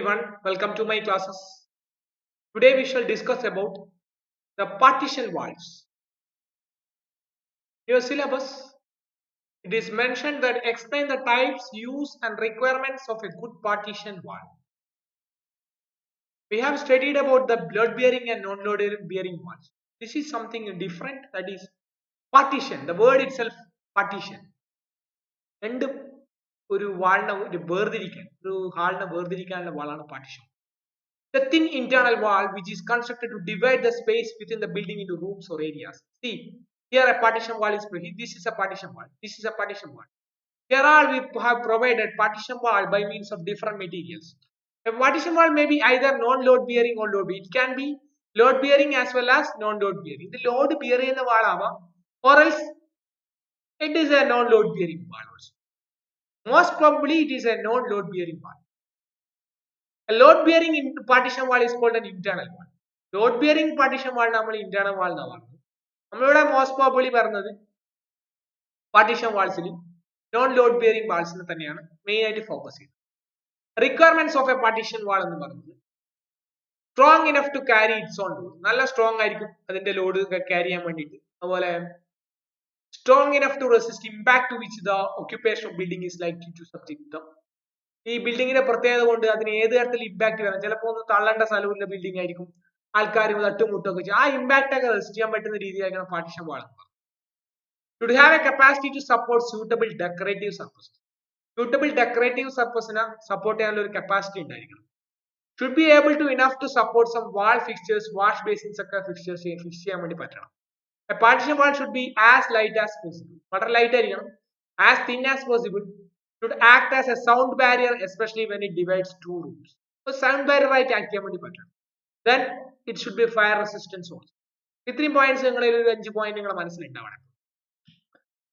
everyone, welcome to my classes. Today we shall discuss about the partition walls. In your syllabus, it is mentioned that explain the types, use and requirements of a good partition wall. We have studied about the load bearing and non-load bearing walls. This is something different, that is partition. The word itself, partition. രണ്ട് ഒരു വാളിനെ വേർതിരിക്കാനുള്ള വാളാണ് partition. The thin internal wall which is constructed to divide the space within the building into rooms or areas. See, here a partition wall is present. This is a partition wall. This is a partition wall. Here all we have provided partition wall by means of different materials. A partition wall may be either non-load bearing or load bearing. It can be load bearing as well as non-load bearing. The load bearing the wall or else it is a non-load bearing wall also. Most probably it is a non-load bearing wall. A load bearing partition wall is called an internal wall. Load bearing partition wall നമ്മൾ internal wall എന്നാ പറയുന്നത്. നമ്മളിവിടെ most probably പറയുന്നത് partition walls ലും non load bearing walls നെ തന്നെയാണ് main ആയിട്ട് focus ചെയ്യുന്നത്. Requirements of a partition wall എന്ന് പറയുന്നത് strong enough to carry its own load. നല്ല സ്ട്രോങ് ആയിരിക്കും അതിന്റെ ലോഡ് ക്യാരി ചെയ്യാൻ വേണ്ടിയിട്ട്. അതുപോലെ strong enough to resist impact to which the occupation of building is likely to subject them. ഈ ബിൽഡിങ്ങിന്റെ പ്രത്യേകത കൊണ്ട് അതിന് ഏത് തരത്തിൽ ഇമ്പാക്ട് വരാം. ചിലപ്പോൾ ഒന്ന് തള്ളേണ്ട സ്ഥലമുള്ള ബിൽഡിംഗ് ആയിരിക്കും, ആൾക്കാർ തട്ടുമുട്ടൊക്കെ ചെയ്യും. ആ ഇമ്പാക്ട് ഒക്കെ റെസിസ്റ്റ് ചെയ്യാൻ പറ്റുന്ന രീതിയിലായിരിക്കണം partition wall. Should have a capacity to support suitable decorative surfaces. Suitable decorative surface-നെ സപ്പോർട്ട് ചെയ്യാനുള്ള ഒരു കപ്പാസിറ്റി ഉണ്ടായിരിക്കണം. Should be able to enough to support some wall fixtures, wash basins ഒക്കെ ഫിക്സ് ചെയ്യാൻ വേണ്ടി പറ്റണം. A partition wall should be as light as possible. വളരെ light ആയിരിക്കണം. As thin as possible. Should act as a sound barrier, especially when it divides two rooms. So sound barrier ആയിട്ട് act ചെയ്യാൻ വേണ്ടി പറ്റണം. Then it should be fire resistance also. ഇത്രയും points നിങ്ങളിൽ ഒരു 5 point നിങ്ങളുടെ മനസ്സിലുണ്ടാവണം.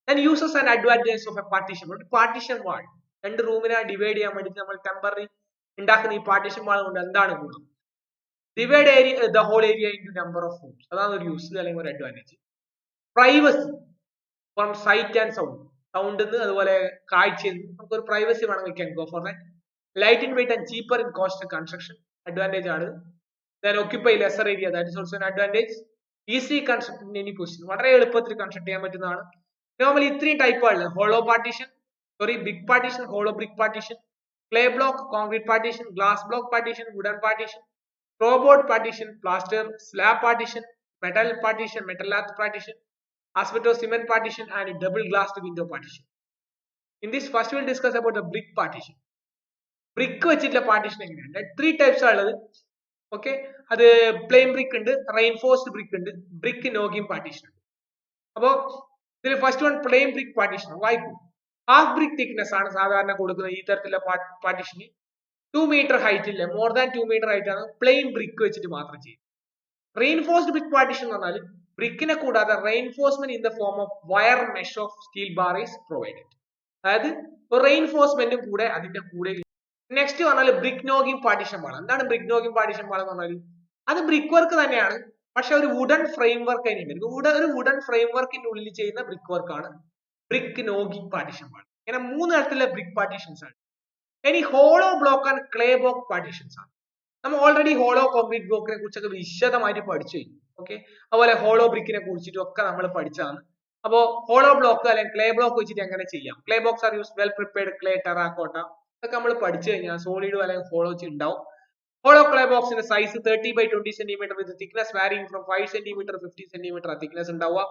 Then uses and advantages of a partition wall. Partition wall രണ്ട് റൂമിനെ divide ചെയ്യാൻ വേണ്ടി നമ്മൾ ടെമ്പററി ഉണ്ടാക്കുന്ന ഈ പാർട്ടീഷൻ വാൾ കൊണ്ട് എന്താണ് ഗുണം? Divide area the whole area into number of rooms. അതാണ് ഒരു യൂസ് അല്ലെങ്കിൽ ഒരു advantage. Privacy from sight and sound. സൗണ്ടിന്ന് അതുപോലെ കാഴ്ചയിൽ നമുക്കൊരു പ്രൈവസി വേണം. We can go for that. Light in weight and cheaper in cost construction advantage ആണ്. Then occupy lesser area, that is also an advantage. Easy construct in any position. വളരെ എളുപ്പത്തിൽ construct ചെയ്യാൻ പറ്റുന്നതാണ്. നോർമലി ഇത്രയും ടൈപ്പാണ്: hollow partition, big partition, hollow brick partition, clay block, concrete partition, glass block partition, wooden partition, robot partition, plaster slab partition, metal partition, metal lath partition, asbestos cement partition and double glassed window partition. In this first we will discuss about the brick partition. Brick വെച്ചിട്ടുള്ള partition എങ്ങനെയാണ്? 3 types ഉള്ളത്. Okay, അത് plain brick ഉണ്ട്, reinforced brick ഉണ്ട്, brick nogging partition ഉണ്ട്. അപ്പോൾ ഇതിൽ first one plain brick partition വായിക്കും. ഹാഫ് ബ്രിക്ക് തിക്നെസ് ആണ് സാധാരണ കൊടുക്കുന്നത് ഈ തരത്തിലുള്ള പാർട്ടീഷന്. 2 മീറ്റർ ഹൈറ്റ് ഇല്ല, മോർ ദാൻ 2 മീറ്റർ ഹൈറ്റ് ആണ് പ്ലെയിൻ ബ്രിക്ക് വെച്ചിട്ട് മാത്രം ചെയ്യും. റെയിൻഫോഴ്സ്ഡ് ബ്രിക്ക് പാർട്ടീഷൻ എന്ന് പറഞ്ഞാൽ ബ്രിക്കിനെ കൂടാതെ reinforcement in the form of wire mesh of steel bar is provided. അതായത് റെയിൻഫോഴ്സ്മെന്റും കൂടെ അതിന്റെ കൂടെ. നെക്സ്റ്റ് പറഞ്ഞാൽ ബ്രിക്ക് നോഗിംഗ് പാർട്ടീഷൻ വാൾ. എന്താണ് ബ്രിക്ക് നോഗിംഗ് പാർട്ടീഷൻ വാൾ എന്ന് പറഞ്ഞാൽ? അത് ബ്രിക്ക് വർക്ക് തന്നെയാണ്, പക്ഷെ ഒരു വുഡൻ ഫ്രെയിം വർക്ക് അതിനുണ്ട്. ഒരു വുഡൻ ഫ്രെയിം വർക്കിന്റെ ഉള്ളിൽ ചെയ്യുന്ന ബ്രിക്ക് വർക്ക് ആണ് ബ്രിക്ക് നോഗിംഗ് പാർട്ടീഷൻ വാൾ. ഇങ്ങനെ 3 തരത്തിലുള്ള ബ്രിക്ക് പാർട്ടീഷൻസ് ആണ്. ഇനി hollow block and clay block partitions ആണ്. നമ്മൾ ഓൾറെഡി ഹോളോ കോൺക്രീറ്റ് ബ്ലോക്കിനെ കുറിച്ചൊക്കെ വിശദമായിട്ട് പഠിച്ചു കഴിഞ്ഞു. ഓക്കെ, അതുപോലെ ഹോളോ ബ്രിക്കിനെ കുറിച്ചിട്ടും ഒക്കെ നമ്മൾ പഠിച്ചതാണ്. അപ്പോൾ ഹോളോ ബ്ലോക്ക് അല്ലെങ്കിൽ ക്ലേ ബ്ലോക്ക് വെച്ചിട്ട് എങ്ങനെ ചെയ്യാം? Clay blocks R use well prepared clay, terracotta, ഇതൊക്കെ നമ്മൾ പഠിച്ചു കഴിഞ്ഞാൽ സോളിഡ് അല്ലെങ്കിൽ ഹോളോ ഉണ്ടാവും. ഹോളോ ക്ലേ ബോക്സിന്റെ size 30 by 20 cm with thickness varying from 5 cm to 50 cm thickness ഉണ്ടാവുക.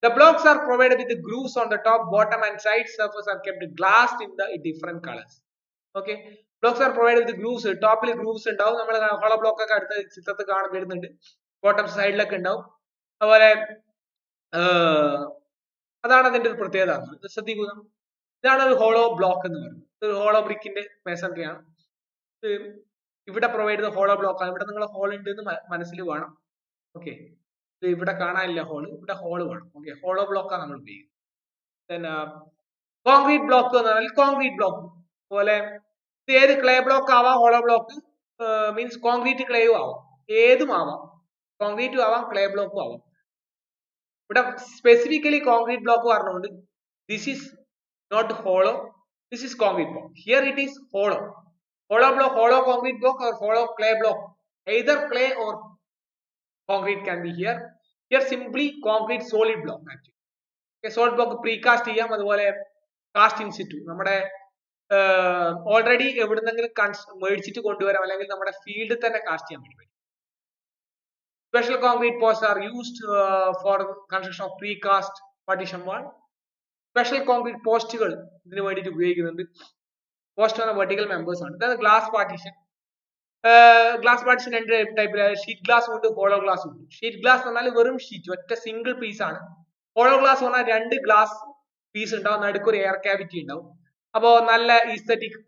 The blocks are provided with the grooves on the top, bottom and side surface are kept glassed in the different colors. Okay, blocks are provided with the grooves. ടോപ്പിൽ grooves ഉണ്ടാവും. നമ്മൾ hollow block ഒക്കെ അടുത്ത ചിത്രത്തിൽ കാണാൻ വരുന്നുണ്ട്. Bottom സൈഡിലൊക്കെ ഉണ്ടാവും. അതുപോലെ അതാണ് അതിന്റെ ഒരു പ്രത്യേകത. ശ്രദ്ധിക്കുക, ഇതാണ് ഒരു ഹോളോ ബ്ലോക്ക് എന്ന് പറയുന്നത്. ഒരു ഹോളോ ബ്രിക്കിന്റെ മേസൺട്രി ആണ്. ഇവിടെ പ്രൊവൈഡ് ചെയ്ത ഹോളോ ബ്ലോക്ക് ആണ്. ഇവിടെ നിങ്ങൾ ഹോൾ ഉണ്ട് എന്ന് മനസ്സിൽ വേണം. ഓക്കെ, ഇവിടെ കാണാനില്ല ഹോള്, ഇവിടെ ഹോള് വേണം. ഓക്കെ, ഹോളോ ബ്ലോക്കാണ് നമ്മൾ ഉപയോഗിക്കുന്നത്. കോൺക്രീറ്റ് ബ്ലോക്ക് എന്ന് പറഞ്ഞാൽ കോൺക്രീറ്റ് ബ്ലോക്ക് പോലെ ഏത് ക്ലേ ബ്ലോക്ക് ആവാം, ഹോളോ ബ്ലോക്ക് മീൻസ് കോൺക്രീറ്റ് ക്ലേയും ആവാം, ഏതും ആവാം. കോൺക്രീറ്റും ആവാം, ക്ലേ ബ്ലോക്കും ആവാം. ഇവിടെ സ്പെസിഫിക്കലി കോൺക്രീറ്റ് ബ്ലോക്ക് പറഞ്ഞുകൊണ്ട് this is not hollow, this is concrete block. Here it is hollow. hollow concrete block or hollow clay block. Either clay or concrete can be here. Here simply concrete solid block actually. Okay, solid block precast ചെയ്യാം അതുപോലെ cast in situ നമ്മുടെ already എവിടുന്നെങ്കിലും മേടിച്ചിട്ട് കൊണ്ടുവരാം അല്ലെങ്കിൽ നമ്മുടെ ഫീൽഡിൽ തന്നെ കാസ്റ്റ് ചെയ്യാൻ വേണ്ടി പറ്റും. Special concrete posts are used for construction of precast partition wall. Special concrete പോസ്റ്റുകൾ ഇതിനു വേണ്ടിയിട്ട് ഉപയോഗിക്കുന്നുണ്ട്. പോസ്റ്റ് ആണ് വെർട്ടിക്കൽ മെമ്പേഴ്സ് ആണ്. അതായത് ഗ്ലാസ് പാർട്ടീഷൻ. ഗ്ലാസ് പാർട്ടീഷൻ രണ്ട് ടൈപ്പിൽ ഷീറ്റ് ഗ്ലാസ് ഉണ്ട്, ഹോളോ ഗ്ലാസ് ഉണ്ട്. ഷീറ്റ് ഗ്ലാസ് എന്ന് പറഞ്ഞാൽ വെറും ഷീറ്റ് ഒറ്റ സിംഗിൾ പീസ് ആണ്. ഹോളോ ഗ്ലാസ് എന്ന് പറഞ്ഞാൽ രണ്ട് ഗ്ലാസ് പീസ് ഉണ്ടാവും, നടുക്ക് ഒരു എയർ ക്യാവിറ്റി ഉണ്ടാവും. അപ്പോൾ നല്ല ഈസ്തറ്റിക്,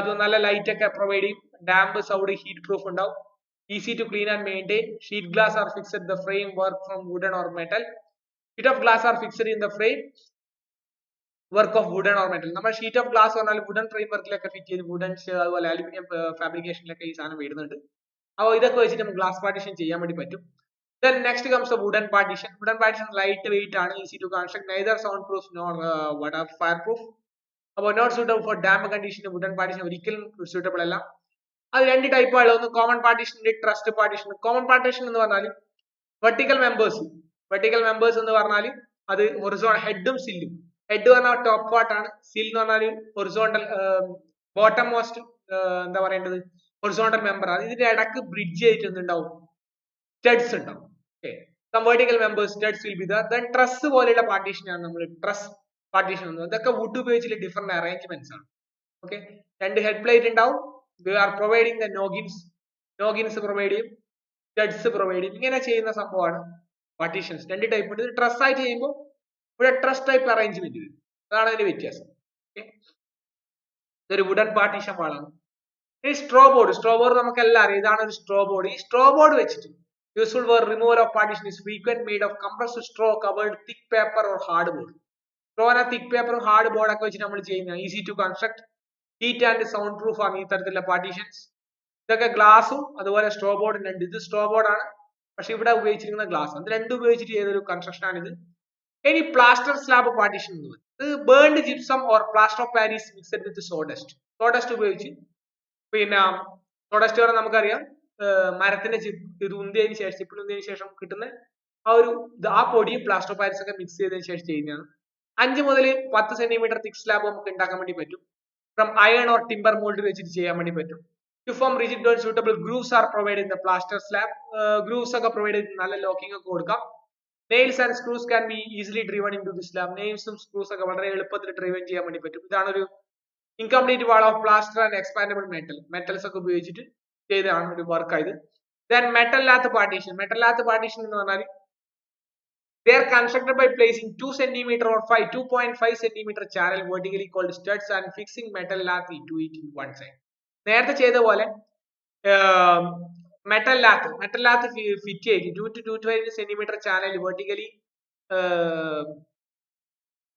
അത് നല്ല ലൈറ്റ് ഒക്കെ പ്രൊവൈഡ് ചെയ്യും. ഡാമ്പ് സൗണ്ട് ഹീറ്റ് പ്രൂഫ് ഉണ്ടാവും. Easy to clean and maintain. Sheet glass are fixed the frame work from wooden or metal. Sheet of glass are fixed in the frame work of wooden or metal. നമ്മൾ sheet of glass പറഞ്ഞാൽ wooden frame വർക്കിലൊക്കെ fit ചെയ്ത് wooden അതുപോലെ aluminium ഫാബ്രിക്കേഷനിലൊക്കെ ഈ സാധനം വരുന്നുണ്ട്. അപ്പോൾ ഇതൊക്കെ വെച്ചിട്ട് നമുക്ക് ഗ്ലാസ് പാർട്ടീഷൻ ചെയ്യാൻ വേണ്ടി പറ്റും. Then next comes the wooden partition. Wooden partition light weight ആണ്, easy to construct, neither sound proof nor fire proof. അപ്പോൾ not suitable for damp condition. Wooden partition ഒരിക്കലും suitable അല്ല. അത് രണ്ട് ടൈപ്പുകൾ, ഒന്ന് കോമൺ പാർട്ടീഷൻ ഉണ്ട്, ട്രസ്റ്റ് പാർട്ടീഷൻ. കോമൺ പാർട്ടീഷൻ എന്ന് പറഞ്ഞാൽ വെർട്ടിക്കൽ മെമ്പേഴ്സ് എന്ന് പറഞ്ഞാൽ അത് ഹൊറിസോണ്ടൽ ഹെഡും സില്ലും. ഹെഡ് പറഞ്ഞാൽ ടോപ്പ് പാർട്ട് ആണ്, സിൽ എന്ന് പറഞ്ഞാൽ ഹൊറിസോണ്ടൽ ബോട്ടം മോസ്റ്റ് എന്താ പറയേണ്ടത് ഹൊറിസോണ്ടൽ മെമ്പർ ആണ്. ഇതിന്റെ ഇടക്ക് ബ്രിഡ്ജ് ചെയ്തിട്ട് എന്തുണ്ടാവും, സ്റ്റഡ്സ് ഉണ്ടാവും. Okay, some vertical members studs will be there. Then truss പോലെയുള്ള പാർട്ടീഷൻ ആണ് നമ്മൾ ട്രസ് പാർട്ടീഷൻ എന്ന് പറയുന്നത്. ഇതൊക്കെ വുഡ് ഉപയോഗിച്ചുള്ള ഡിഫറെന്റ് അറേഞ്ച്മെന്റ്സ് ആണ്. ഓക്കെ, രണ്ട് ഹെഡ് പ്ലേറ്റ് ഉണ്ടാവും. We are providing the noggins provide ചെയ്യും, സ്റ്റഡ്സ് പ്രൊവൈഡ് ചെയ്യും. ഇങ്ങനെ ചെയ്യുന്ന സംഭവമാണ് പാർട്ടീഷൻസ്. രണ്ട് ടൈപ്പ് ഉണ്ട്. ട്രസ് ആയിട്ട് ചെയ്യുമ്പോൾ ഇവിടെ ട്രസ് ടൈപ്പ് അറേഞ്ച്മെന്റ് വരും. അതാണ് അതിന്റെ വ്യത്യാസം. ഓക്കെ, ഇതൊരു വുഡൻ പാർട്ടീഷൻ വാളാണ്. ഈ സ്ട്രോ ബോർഡ് നമുക്ക് എല്ലാം അറിയാം. ഇതാണ് ഒരു സ്ട്രോ ബോർഡ്. ഈ സ്ട്രോ ബോർഡ് വെച്ചിട്ട് useful for removal of partition is frequent made of compressed straw covered thick paper or hard board. സ്ട്രോനെ തിക് പേപ്പറും ഹാർഡ് ബോർഡ് ഒക്കെ വെച്ചിട്ട് നമ്മൾ ചെയ്യുന്ന easy to construct, heat and sound proof ആണ് ഈ തരത്തിലുള്ള പാർട്ടീഷൻസ്. ഇതൊക്കെ ഗ്ലാസും അതുപോലെ സ്ട്രോ ബോർഡിന്റെ ഉണ്ട്. ഇത് സ്ട്രോ ബോർഡ് ആണ്, പക്ഷെ ഇവിടെ ഉപയോഗിച്ചിരിക്കുന്ന ഗ്ലാസ്. അത് രണ്ടും ഉപയോഗിച്ചിട്ട് ചെയ്തൊരു കൺസ്ട്രക്ഷൻ ആണ് ഇത്. ഇനി പ്ലാസ്റ്റർ സ്ലാബ് പാർട്ടീഷൻ എന്ന് പറയും. ഇത് burned gypsum or plaster of Paris mixed with sawdust ഉപയോഗിച്ച്, പിന്നെ സോഡസ്റ്റ് പറഞ്ഞാൽ നമുക്കറിയാം മരത്തിന്റെ ഉന്തിയതിനു ശേഷം കിട്ടുന്ന ആ പൊടിയും പ്ലാസ്റ്റർ ഓഫ് പാരീസ് ഒക്കെ മിക്സ് ചെയ്തതിനു ശേഷം ചെയ്യുന്നതാണ്. 5 മുതൽ 10 സെന്റിമീറ്റർ തിക് സ്ലാബ് നമുക്ക് ഉണ്ടാക്കാൻ വേണ്ടി പറ്റും. From iron or timber mold വെച്ചിട്ട് ചെയ്യാൻ വേണ്ടി പറ്റും. To form rigid and suitable grooves are provided in the plaster slab. Grooves ഒക്കെ പ്രൊവൈഡ് ചെയ്ത് നല്ല ലോക്കിംഗ് ഒക്കെ കൊടുക്കാം. Nails and screws can be easily driven into the slab. Nailsഉം screws ഒക്കെ വളരെ എളുപ്പത്തിൽ ഡ്രൈവൻ ചെയ്യാൻ വേണ്ടി പറ്റും. ഇതാണ് ഒരു incomplete wall of plaster and expandable metals ഒക്കെ ഉപയോഗിച്ചിട്ട് ചെയ്തതാണ് ഒരു വർക്ക് ആയത്. Then metal lath partition എന്ന് പറഞ്ഞാൽ they are constructed by placing 2 cm or 2.5 cm channel vertically called studs and fixing metal lath into it in one side. നേരത്തെ ചെയ്ത പോലെ മെറ്റൽ ലാത്ത് ഫിറ്റ് ചെയ്ത് 2 to 2.5 cm channel vertically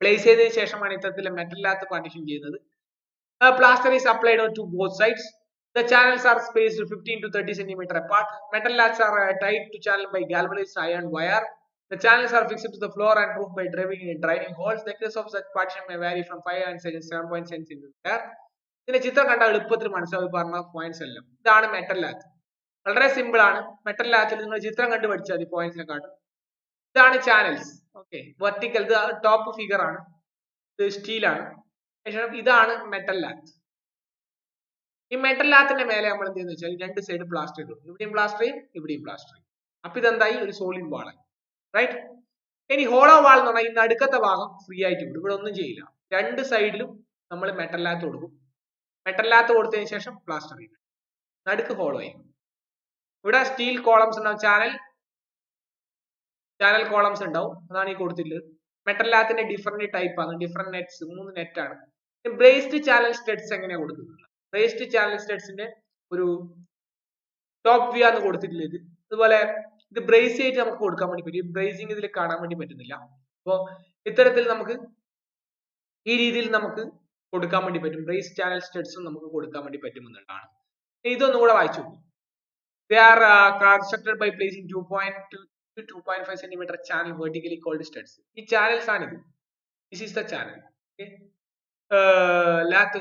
place ചെയ്തതിനു ശേഷമാണ് ഇത്തരത്തിലെ metal lath partition ചെയ്യുന്നത്. Plaster is applied to both sides. The channels are spaced 15 to 30 cm apart. Metal laths are tied to channel by galvanized iron wire. The channels are fixed to the floor and roofed by driving holes. The thickness of such partition may vary from 5 and 7.7 cm. ഇതിന്റെ ചിത്രം കണ്ടാൽ എളുപ്പത്തിൽ മനസ്സിലാവും പറഞ്ഞ points എല്ലാം. ഇതാണ് metal lathi. വളരെ simple ആണ്. മെറ്റൽ ലാത്തിൽ നിങ്ങൾ ചിത്രം കണ്ടു പഠിച്ചാൽ മതി പോയിന്റ്സിനെ കാട്ടും. ഇതാണ് ചാനൽസ്. ഓക്കെ, വെർട്ടിക്കൽ ഇത് ടോപ്പ് ഫിഗർ ആണ്, ഇത് സ്റ്റീലാണ്. ഇതാണ് മെറ്റൽ ലാത്ത്. ഈ മെറ്റൽ ലാത്തിന്റെ മേലെ നമ്മൾ എന്ത് ചെയ്യുന്ന വെച്ചാൽ രണ്ട് സൈഡ് പ്ലാസ്റ്റർ ഇടും. ഇവിടെയും പ്ലാസ്റ്റർ ചെയ്യും, ഇവിടെയും പ്ലാസ്റ്റർ ചെയ്യും. അപ്പൊ ഇതെന്തായി, ഒരു സോളിഡ് വാളായി. റൈറ്റ്. ഇനി ഹോളോ വാൾ എന്ന് പറഞ്ഞാൽ ഈ നടുക്കത്തെ ഭാഗം ഫ്രീ ആയിട്ട് വിടും. ഇവിടെ ഒന്നും ചെയ്യില്ല. രണ്ട് സൈഡിലും നമ്മൾ മെറ്റൽ ലാത്ത് കൊടുക്കും. മെറ്റൽ ലാത്ത് കൊടുത്തതിന് ശേഷം പ്ലാസ്റ്റർ ചെയ്യും. നടുക്ക് ഹോളോ ചെയ്യും. ഇവിടെ സ്റ്റീൽ കോളംസ് ഉണ്ടാവും, ചാനൽ കോളംസ് ഉണ്ടാവും. അതാണ് ഈ കൊടുത്തിട്ടുള്ളത്. മെറ്റൽ ലാത്തിന്റെ ഡിഫറെന്റ് ടൈപ്പ് ആണ്, ഡിഫറെന്റ് നെറ്റ്സ്, 3 നെറ്റ് ആണ്. ബ്രേസ്ഡ് ചാനൽ സ്റ്റഡ്സ് എങ്ങനെയാണ് കൊടുക്കുന്നത്? ബ്രേസ്ഡ് ചാനൽ സ്റ്റഡ്സിന്റെ ഒരു ടോപ്പ് വ്യൂ ആണ് കൊടുത്തിട്ടുള്ളത്. അതുപോലെ ഇത് ബ്രേസ് ചെയ്തിട്ട് നമുക്ക് കൊടുക്കാൻ വേണ്ടി പറ്റും. ഈ ബ്രേസിംഗ് ഇതിൽ കാണാൻ വേണ്ടി പറ്റുന്നില്ല. അപ്പോൾ ഇത്തരത്തിൽ നമുക്ക് ഈ രീതിയിൽ നമുക്ക് കൊടുക്കാൻ വേണ്ടി പറ്റും. ബ്രേസ് ചാനൽ സ്റ്റഡ്സും നമുക്ക് കൊടുക്കാൻ വേണ്ടി പറ്റും എന്നുള്ളതാണ്. ഇതൊന്നും കൂടെ വായിച്ചു. They are constructed by placing 2.2 to 2.5 cm channel vertically called studs. ഈ ചാനൽസ് ആണ് ഇത്. This is the channel. Okay. lath,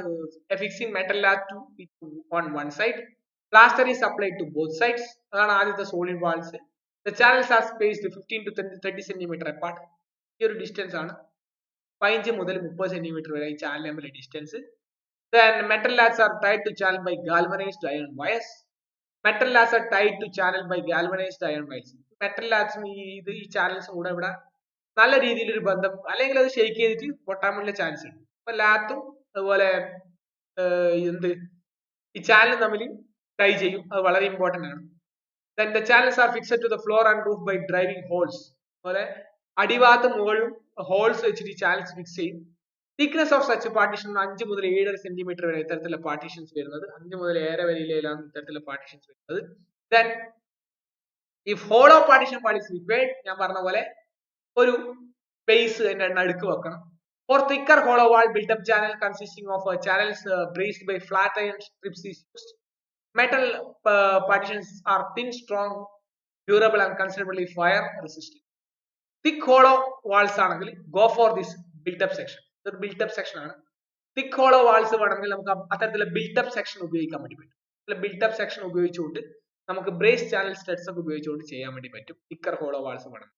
affixing metal lath on one side. Plaster is applied to both sides. അതാണ് ആദ്യത്തെ solid walls. The channels are spaced 15 to 30 cm apart. ഈ ഒരു distance ആണ് 15 മുതൽ 30 cm വരെ ഈ ചാനൽ തമ്മിലുള്ള distance. Then metal laths are tied to channel by galvanized iron wires. Metal laths are tied to channel by galvanized iron wires. Metal laths ഈ ചാനൽസും കൂടെ ഇവിടെ നല്ല രീതിയിൽ ഒരു ബന്ധം അല്ലെങ്കിൽ അത് ഷെയ്ക്ക് ചെയ്തിട്ട് പൊട്ടാൻ വേണ്ടിയുള്ള ചാൻസ് ഉണ്ട്. അപ്പൊ ലാത്തും അതുപോലെ എന്ത് ഈ ചാനലും തമ്മിൽ ടൈ ചെയ്യും. അത് വളരെ ഇമ്പോർട്ടന്റ് ആണ്. Then the channels are fixed to the floor and roof by driving holes. അതുപോലെ അടിഭാഗത്ത് മുകളിലും ഹോൾസ് വെച്ചിട്ട് ഈ ചാനൽസ് ഫിക്സ് ചെയ്യും. Thickness of such partition 5 മുതൽ 7 സെന്റിമീറ്റർ വരെ ഇത്തരത്തിലുള്ള പാർട്ടീഷൻസ് വരുന്നത്. 5 മുതൽ 7 വരെയിലാണ് ഇത്തരത്തിലുള്ള പാർട്ടീഷൻസ് വരുന്നത്. Then if hollow partition wall is required, ഞാൻ പറഞ്ഞ പോലെ ഒരു സ്പേസ് അതിന്റെ നടുക്ക് വെക്കണം. For thicker hollow wall built-up channel consisting of channels braced by flat iron strips is used. Metal partitions are thin, strong, durable and considerably fire resistant. Thick hollow walls ആണെങ്കിൽ go for this built-up section. ഇതൊരു built-up section ആണ്. Thick hollow walls വേണമെങ്കിൽ നമുക്ക് അത്തരത്തിലുള്ള built-up section ഉപയോഗിക്കാൻ വേണ്ടി പറ്റും. built-up section ഉപയോഗിച്ചുകൊണ്ട് നമുക്ക് ബ്രേസ് ചാനൽ സ്റ്റഡ്സ് ഒക്കെ ഉപയോഗിച്ചുകൊണ്ട് ചെയ്യാൻ വേണ്ടി പറ്റും. thicker hollow walls വേണം.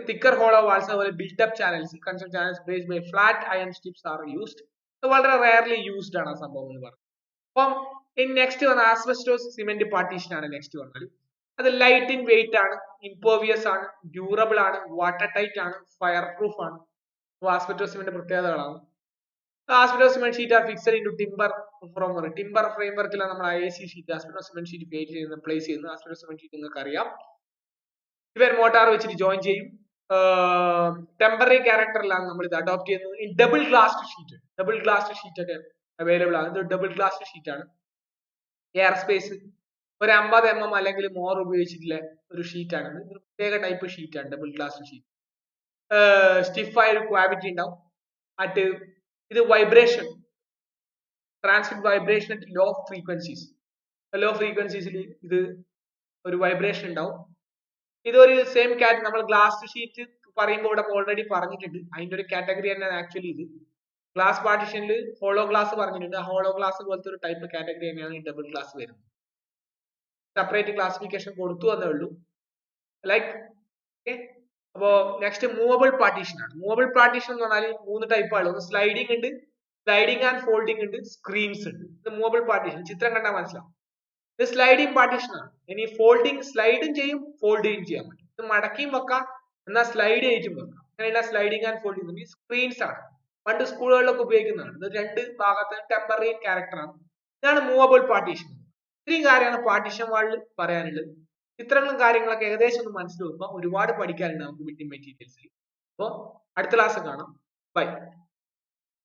thicker hollow walls അതുപോലെ built-up channels, construction channels braced by flat iron strips are used. ഇത് വളരെ rarely used ആണ് ആ സംഭവം എന്ന് പറയുന്നത്. അപ്പം നെക്സ്റ്റ് വന്ന ആസ്ബസ്റ്റോസ് സിമെന്റ് പാർട്ടീഷൻ ആണ് നെക്സ്റ്റ് വന്നത്. അത് ലൈറ്റ് ഇൻ വെയിറ്റ് ആണ്, ഇംപേർവിയസ് ആണ്, ഡ്യൂറബിൾ ആണ്, വാട്ടർ ടൈറ്റ് ആണ്, ഫയർ പ്രൂഫ് ആണ്. ആസ്ബസ്റ്റോസ് സിമെന്റ് പ്രത്യേകതകളാണ്. Asbestos cement sheet are fixed in to timber framework. Timber ഫ്രെയിംവർക്കിലാണ് നമ്മൾ AC sheet asbestos cement sheet place ചെയ്യുന്നത്. ആസ്ബസ്റ്റോസ് സിമെന്റ് ഷീറ്റ് നിങ്ങൾക്ക് അറിയാം. ഇവർ മോട്ടാർ വെച്ചിട്ട് ജോയിൻ ചെയ്യും. ടെമ്പററി ക്യാരക്ടറിലാണ് നമ്മൾ ഇത് അഡോപ്റ്റ് ചെയ്യുന്നത്. ഈ ഡബിൾ ഗ്ലാസ്ഡ് ഷീറ്റ് ഒക്കെ അവൈലബിൾ ആണ്. ഇത് ഡബിൾ ഗ്ലാസ്ഡ് ഷീറ്റ് ആണ്. എയർ സ്പേസ് ഒരു 50 mm അല്ലെങ്കിൽ മോർ ഉപയോഗിച്ചിട്ടുള്ള ഒരു ഷീറ്റ് ആണ്. ഇത് പ്രത്യേക ടൈപ്പ് ഷീറ്റ് ആണ്, ഡബിൾ ഗ്ലാസ്ഡ് ഷീറ്റ്. സ്റ്റിഫ് ആയ ഒരു ക്വാവിറ്റി ഉണ്ടാവും. ഇത് vibration, transmit vibration at low ഫ്രീക്വൻസീസിൽ ഇത് ഒരു വൈബ്രേഷൻ ഉണ്ടാവും. ഇതൊരു സെയിം കാറ്റഗറി, നമ്മൾ ഗ്ലാസ് ഷീറ്റ് പറയുമ്പോൾ ഇവിടെ ഓൾറെഡി പറഞ്ഞിട്ടുണ്ട്. അതിന്റെ ഒരു കാറ്റഗറി തന്നെയാണ് ആക്ച്വലി ഇത്. ഗ്ലാസ് പാർട്ടീഷനിൽ ഹോളോ ഗ്ലാസ് പറഞ്ഞിട്ടുണ്ട്. ആ ഹോളോ ഗ്ലാസ് പോലത്തെ ഒരു ടൈപ്പ് കാറ്റഗറി തന്നെയാണ് ഈ ഡബിൾ ഗ്ലാസ് വരുന്നത്. സെപ്പറേറ്റ് ക്ലാസിഫിക്കേഷൻ കൊടുത്തു എന്നേ ഉള്ളൂ. ലൈക്ക് അപ്പോ നെക്സ്റ്റ് മൂവബിൾ പാർട്ടീഷൻ ആണ്. മൂവബിൾ പാർട്ടീഷൻ എന്ന് പറഞ്ഞാൽ 3 ടൈപ്പാണ്. ഒന്ന് സ്ലൈഡിംഗ് ഉണ്ട്, സ്ലൈഡിംഗ് ആൻഡ് ഫോൾഡിംഗ് ഉണ്ട്, സ്ക്രീൻസ് ഉണ്ട്. ഇത് മൂവബിൾ പാർട്ടീഷൻ. ചിത്രം കണ്ടാൽ മനസ്സിലാവും. ഇത് സ്ലൈഡിംഗ് പാർട്ടീഷൻ ആണ്. ഇനി ഫോൾഡിംഗ്, സ്ലൈഡും ചെയ്യും ഫോൾഡിംഗ് ചെയ്യാൻ പറ്റും. ഇത് മടക്കിയും വെക്കാം, എന്നാൽ സ്ലൈഡ് ചെയ്തിട്ടും വെക്കാം. അങ്ങനെയുള്ള സ്ലൈഡിംഗ് ആൻഡ് ഫോൾഡിംഗ്. ഈ സ്ക്രീൻസ് ആണ്, പണ്ട് സ്കൂളുകളിലൊക്കെ ഉപയോഗിക്കുന്നതാണ്. ഇത് 2 ഭാഗത്ത് ടെമ്പററി ക്യാരക്ടർ ആണ്. ഇതാണ് മൂവബിൾ പാർട്ടീഷൻ. ഇത്രയും കാര്യമാണ് പാർട്ടീഷൻ വാളിൽ പറയാനുള്ളത്. ചിത്രങ്ങളും കാര്യങ്ങളൊക്കെ ഏകദേശം ഒന്ന് മനസ്സിൽ വെക്കുക. ഒരുപാട് പഠിക്കാനുണ്ട് നമുക്ക് ബിൽഡിംഗ് മെറ്റീരിയൽസിൽ. അപ്പോൾ അടുത്ത ക്ലാസ് കാണാം. ബൈ.